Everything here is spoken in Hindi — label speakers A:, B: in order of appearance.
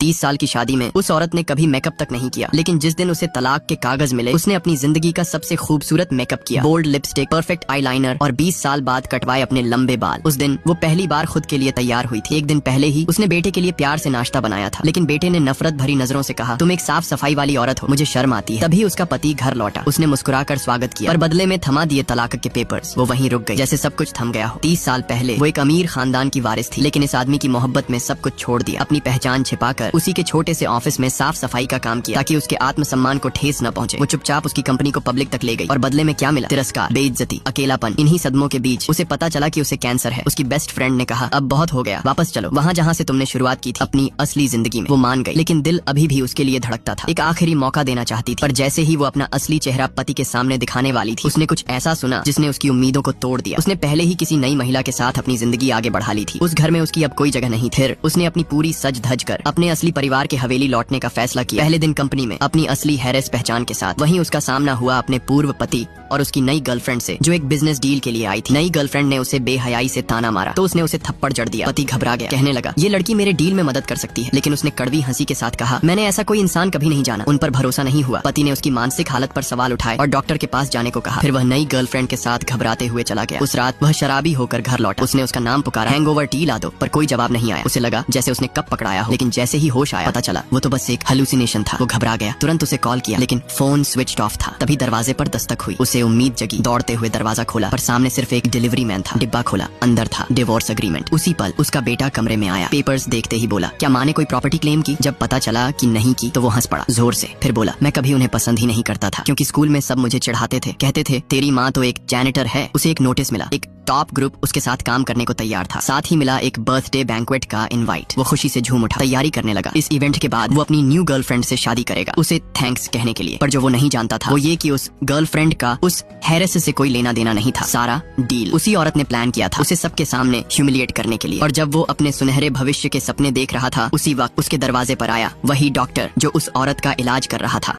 A: 30 साल की शादी में उस औरत ने कभी मेकअप तक नहीं किया, लेकिन जिस दिन उसे तलाक के कागज मिले उसने अपनी जिंदगी का सबसे खूबसूरत मेकअप किया। बोल्ड लिपस्टिक, परफेक्ट आईलाइनर और 20 साल बाद कटवाए अपने लंबे बाल। उस दिन वो पहली बार खुद के लिए तैयार हुई थी। एक दिन पहले ही उसने बेटे के लिए प्यार से नाश्ता बनाया था, लेकिन बेटे ने नफरत भरी नजरों से कहा, तुम एक साफ सफाई वाली औरत हो, मुझे शर्म आती है। तभी उसका पति घर लौटा। उसने मुस्कुराकर स्वागत किया, पर बदले में थमा दिए तलाक के पेपर्स। वो वहीं रुक गई जैसे सब कुछ थम गया हो। 30 साल पहले वो एक अमीर खानदान की वारिस थी, लेकिन इस आदमी की मोहब्बत में सब कुछ छोड़ दिया। अपनी पहचान छिपाकर उसी के छोटे से ऑफिस में साफ सफाई का काम किया ताकि उसके आत्मसम्मान को ठेस न पहुंचे। वो चुपचाप उसकी कंपनी को पब्लिक तक ले गई और बदले में क्या मिला? तिरस्कार, बेइज्जती, अकेलापन। इन्हीं सदमों के बीच उसे पता चला कि उसे कैंसर है। उसकी बेस्ट फ्रेंड ने कहा, अब बहुत हो गया, वापस चलो वहाँ जहाँ से तुमने शुरुआत की थी अपनी असली जिंदगी में। वो मान गई, लेकिन दिल अभी भी उसके लिए धड़कता था। एक आखिरी मौका देना चाहती थी, पर जैसे ही वो अपना असली चेहरा पति के सामने दिखाने वाली थी, उसने कुछ ऐसा सुना जिसने उसकी उम्मीदों को तोड़ दिया। उसने पहले ही किसी नई महिला के साथ अपनी जिंदगी आगे बढ़ा ली थी। उस घर में उसकी अब कोई जगह नहीं थी। फिर उसने अपनी पूरी सज धज कर अपने असली परिवार के हवेली लौटने का फैसला किया। पहले दिन कंपनी में अपनी असली हैरेस पहचान के साथ। वहीं उसका सामना हुआ अपने पूर्व पति और उसकी नई गर्लफ्रेंड से, जो एक बिजनेस डील के लिए आई थी। नई गर्लफ्रेंड ने उसे बेहयाई से ताना मारा तो उसने उसे थप्पड़ जड़ दिया। पति घबरा गया, कहने लगा, ये लड़की मेरे डील में मदद कर सकती है। लेकिन उसने कड़वी हंसी के साथ कहा, मैंने ऐसा कोई इंसान कभी नहीं जाना, उन पर भरोसा नहीं हुआ। पति ने उसकी मानसिक हालत पर सवाल उठाए और डॉक्टर के पास जाने को कहा। फिर वह नई गर्लफ्रेंड के साथ घबराते हुए चला गया। उस रात वह शराबी होकर घर लौटा। उसने उसका नाम पुकारा, हैंगओवर टी ला दो, पर कोई जवाब नहीं आया। उसे लगा जैसे उसने कब पकड़ाया हो, लेकिन जैसे ही होश आया पता चला वो तो बस एक हेलुसिनेशन था। वो घबरा गया, तुरंत उसे कॉल किया, लेकिन फोन स्विच ऑफ था। तभी दरवाजे पर दस्तक हुई। उसे उम्मीद जगी। दौड़ते हुए दरवाजा खोला, पर सामने सिर्फ एक डिलीवरी मैन था। डिब्बा खोला, अंदर था डिवोर्स एग्रीमेंट। उसी पल उसका बेटा कमरे में आया। पेपर्स देखते ही बोला, क्या माँ ने कोई प्रॉपर्टी क्लेम की? जब पता चला कि नहीं की तो वो हंस पड़ा जोर से। फिर बोला, मैं कभी उन्हें पसंद ही नहीं करता था, क्योंकि स्कूल में सब मुझे चिढ़ाते थे, कहते थे तेरी माँ तो एक जैनिटर है। उसे एक नोटिस मिला, एक टॉप ग्रुप उसके साथ काम करने को तैयार था। साथ ही मिला एक बर्थडे बैंक्वेट का इनवाइट। वो खुशी से झूम उठा, तैयारी करने लगा। इस इवेंट के बाद वो अपनी न्यू गर्लफ्रेंड से शादी करेगा, उसे थैंक्स कहने के लिए। पर जो वो नहीं जानता था वो ये कि उस गर्लफ्रेंड का उस हैरेस से कोई लेना देना नहीं था। सारा डील उसी औरत ने प्लान किया था, उसे सबके सामने ह्यूमिलिएट करने के लिए। और जब वो अपने सुनहरे भविष्य के सपने देख रहा था, उसी वक्त उसके दरवाजे पर आया वही डॉक्टर जो उस औरत का इलाज कर रहा था।